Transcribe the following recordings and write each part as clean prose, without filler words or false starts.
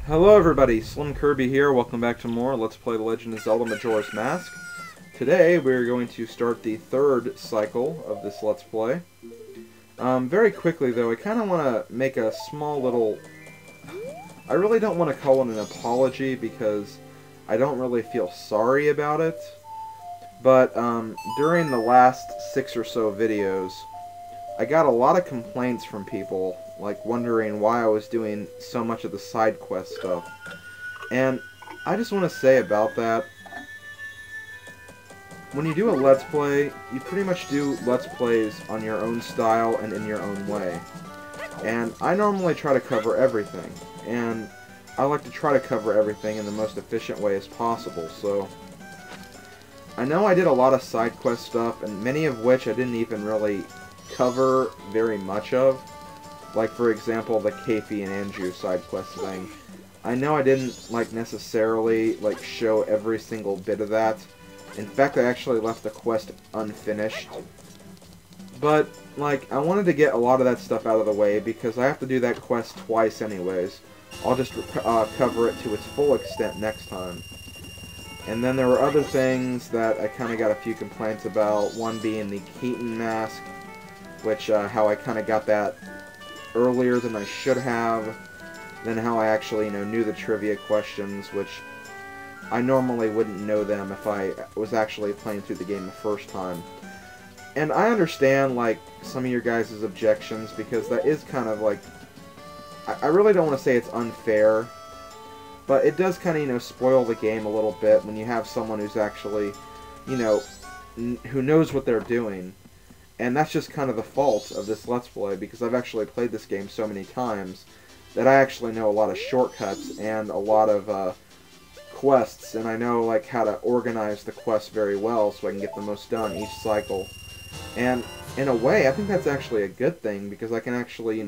Hello everybody, SlimKirby here. Welcome back to more Let's Play The Legend of Zelda Majora's Mask. Today we're going to start the third cycle of this Let's Play. Very quickly though, I kind of want to make a small little... I really don't want to call it an apology because I don't really feel sorry about it. But during the last 6 or so videos, I got a lot of complaints from people, like wondering why I was doing so much of the side quest stuff. And I just want to say about that, when you do a Let's Play, you pretty much do Let's Plays on your own style and in your own way. And I normally try to cover everything, and I like to try to cover everything in the most efficient way as possible, so... I know I did a lot of side quest stuff, and many of which I didn't even really cover very much of. Like, for example, the Keifi and Anju side quest thing. I know I didn't, like, necessarily, like, show every single bit of that. In fact, I actually left the quest unfinished. But, like, I wanted to get a lot of that stuff out of the way, because I have to do that quest twice anyways. I'll just cover it to its full extent next time. And then there were other things that I kind of got a few complaints about, one being the Keaton mask, which, how I kind of got that earlier than I should have, then how I actually, knew the trivia questions, which I normally wouldn't know them if I was actually playing through the game the first time. And I understand, like, some of your guys' objections, because that is kind of, like, I really don't want to say it's unfair, but it does kind of, spoil the game a little bit when you have someone who's actually, who knows what they're doing. And that's just kind of the fault of this Let's Play, because I've actually played this game so many times that I actually know a lot of shortcuts and a lot of quests, and I know, like, how to organize the quests very well so I can get the most done each cycle. And in a way, I think that's actually a good thing, because I can actually,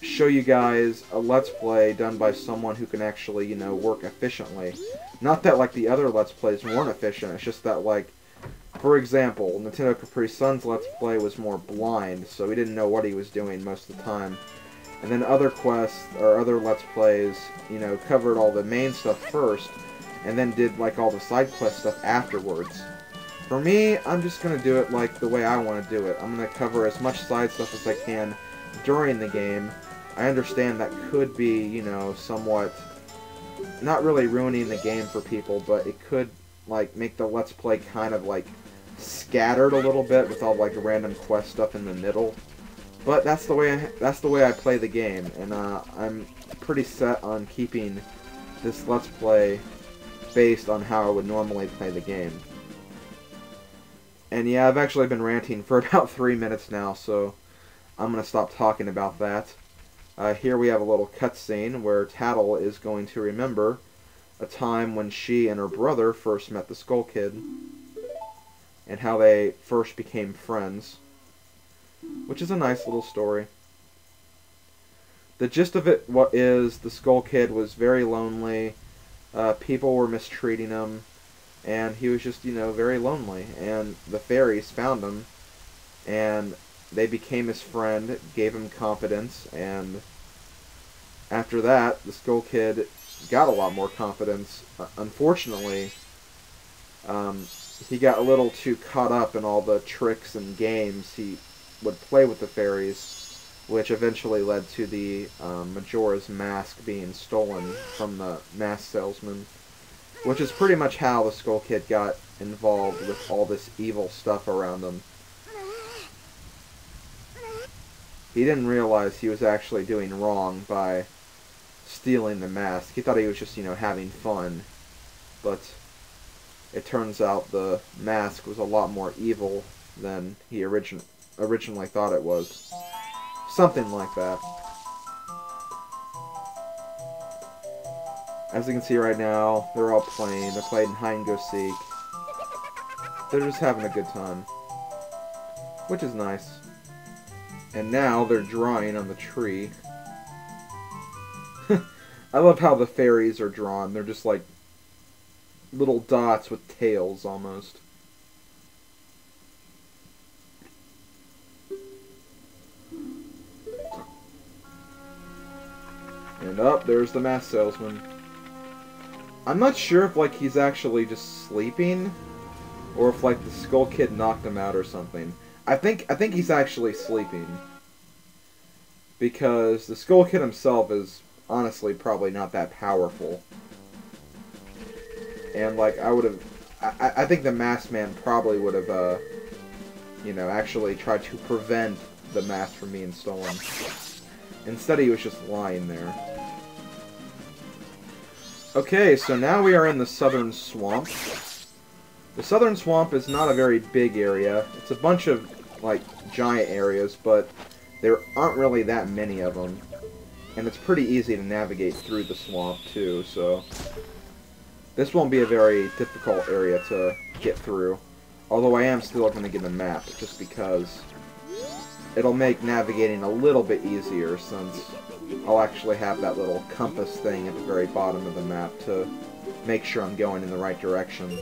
show you guys a Let's Play done by someone who can actually, work efficiently. Not that, like, the other Let's Plays weren't efficient, it's just that, like, for example, Nintendo Capri Sun's Let's Play was more blind, so he didn't know what he was doing most of the time. And then other quests, or other Let's Plays, covered all the main stuff first, and then did, like, all the side quest stuff afterwards. For me, I'm just going to do it, like, the way I want to do it. I'm going to cover as much side stuff as I can during the game. I understand that could be, somewhat, not really ruining the game for people, but it could, like, make the Let's Play kind of, like, scattered a little bit with all, like, random quest stuff in the middle. But that's the way I play the game, and I'm pretty set on keeping this Let's Play based on how I would normally play the game. And yeah, I've actually been ranting for about 3 minutes now, so I'm going to stop talking about that. Here we have a little cutscene where Tattle is going to remember a time when she and her brother first met the Skull Kid, and how they first became friends, which is a nice little story. The gist of it is the Skull Kid was very lonely, people were mistreating him, and he was just, very lonely, and the fairies found him, and they became his friend, gave him confidence, and after that, the Skull Kid got a lot more confidence. Unfortunately, he got a little too caught up in all the tricks and games he would play with the fairies, which eventually led to the Majora's Mask being stolen from the mask salesman, which is pretty much how the Skull Kid got involved with all this evil stuff around him. He didn't realize he was actually doing wrong by stealing the mask. He thought he was just, having fun, but it turns out the mask was a lot more evil than he originally thought it was. Something like that. As you can see right now, they're all playing. They're playing hide-and-go-seek. They're just having a good time, which is nice. And now they're drawing on the tree. I love how the fairies are drawn. They're just like little dots with tails, almost. And And up, there's the mask salesman. I'm not sure if, like, he's actually just sleeping, or if, like, the Skull Kid knocked him out or something. I think he's actually sleeping. Because the Skull Kid himself is, honestly, probably not that powerful. And, like, I think the Masked Man probably would have, you know, actually tried to prevent the mask from being stolen. Instead, he was just lying there. Okay, so now we are in the Southern Swamp. The Southern Swamp is not a very big area. It's a bunch of, like, giant areas, but there aren't really that many of them. And it's pretty easy to navigate through the swamp, too, so... This won't be a very difficult area to get through. Although I am still going to get a map, just because it'll make navigating a little bit easier, since I'll actually have that little compass thing at the very bottom of the map to make sure I'm going in the right direction.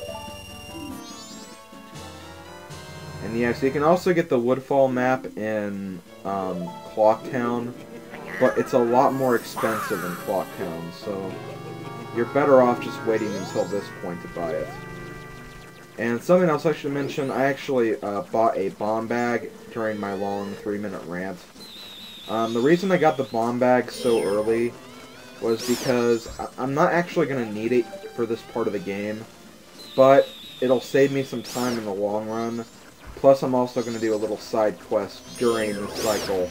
And yes, you can also get the Woodfall map in Clocktown, but it's a lot more expensive in Clocktown, so you're better off just waiting until this point to buy it. And something else I should mention, I actually bought a bomb bag during my long 3-minute rant. The reason I got the bomb bag so early was because I'm not actually going to need it for this part of the game, but it'll save me some time in the long run. Plus, I'm also going to do a little side quest during the cycle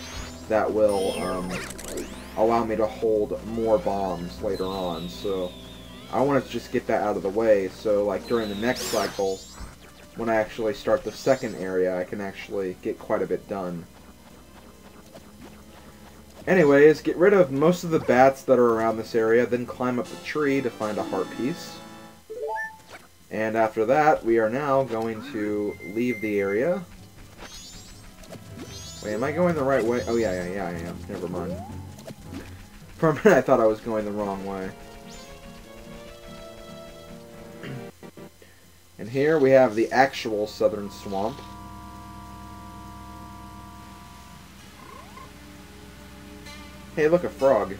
that will allow me to hold more bombs later on, so I wanted to just get that out of the way, so like during the next cycle, when I actually start the second area, I can actually get quite a bit done. Anyways, get rid of most of the bats that are around this area, then climb up the tree to find a heart piece. And after that, we are now going to leave the area. Wait, am I going the right way? Oh yeah, I am. Never mind. For a minute, I thought I was going the wrong way. And here we have the actual Southern Swamp. Hey, look, a frog.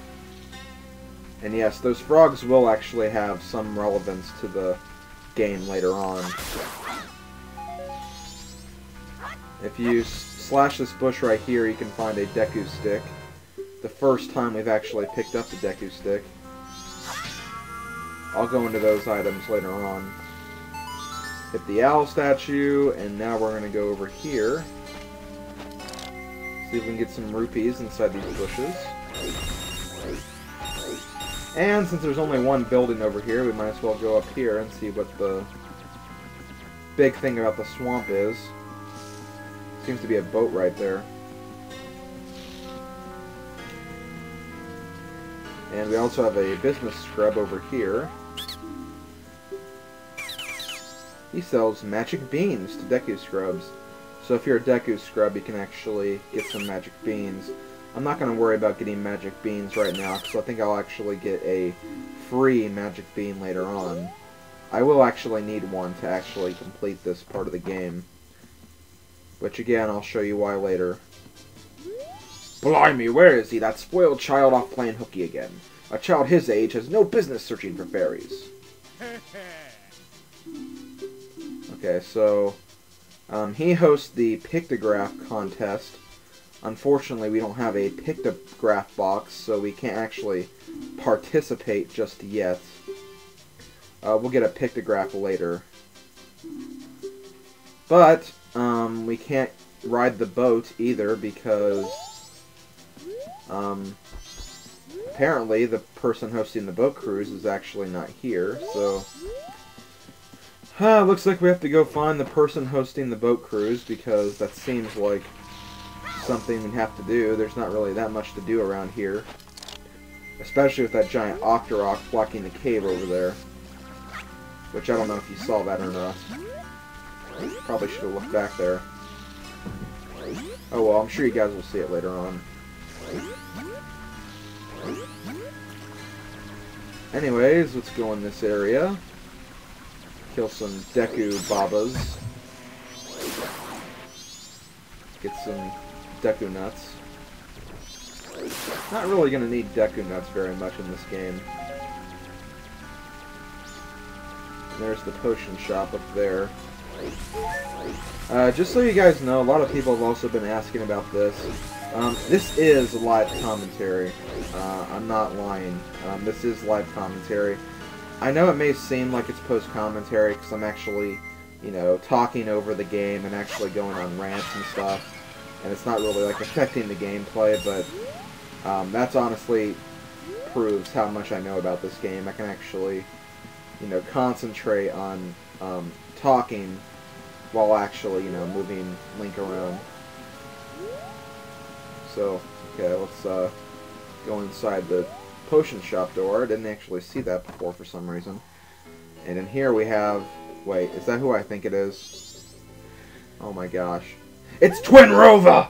And yes, those frogs will actually have some relevance to the game later on. If you slash this bush right here, you can find a Deku Stick. The first time we've actually picked up the Deku Stick. I'll go into those items later on. Hit the owl statue, and now we're going to go over here. See if we can get some rupees inside these bushes. And since there's only one building over here, we might as well go up here and see what the big thing about the swamp is. Seems to be a boat right there. And we also have a business scrub over here. He sells magic beans to Deku Scrubs. So if you're a Deku Scrub, you can actually get some magic beans. I'm not going to worry about getting magic beans right now, because I think I'll actually get a free magic bean later on. I will actually need one to actually complete this part of the game. Which again, I'll show you why later. Blimey, where is he? That spoiled child off playing hooky again. A child his age has no business searching for fairies. Okay, so he hosts the pictograph contest. Unfortunately, we don't have a pictograph box, so we can't actually participate just yet. We'll get a pictograph later. But we can't ride the boat either because apparently the person hosting the boat cruise is actually not here, so looks like we have to go find the person hosting the boat cruise, because that seems like something we have to do. There's not really that much to do around here, especially with that giant Octorok blocking the cave over there, which I don't know if you saw that or not. Probably should have looked back there. Oh well, I'm sure you guys will see it later on. Anyways, let's go in this area. Kill some Deku Babas. Get some Deku nuts. Not really going to need Deku Nuts very much in this game. And there's the potion shop up there. Just so you guys know, a lot of people have also been asking about this. This is live commentary. I'm not lying. This is live commentary. I know it may seem like it's post-commentary because I'm actually, you know, talking over the game and actually going on rants and stuff. And it's not really, like, affecting the gameplay, but that's honestly proves how much I know about this game. I can actually, you know, concentrate on talking while actually, you know, moving Link around. So, okay, let's go inside the potion shop door. I didn't actually see that before for some reason. And in here we have... Wait, is that who I think it is? Oh my gosh. It's Twin Rova!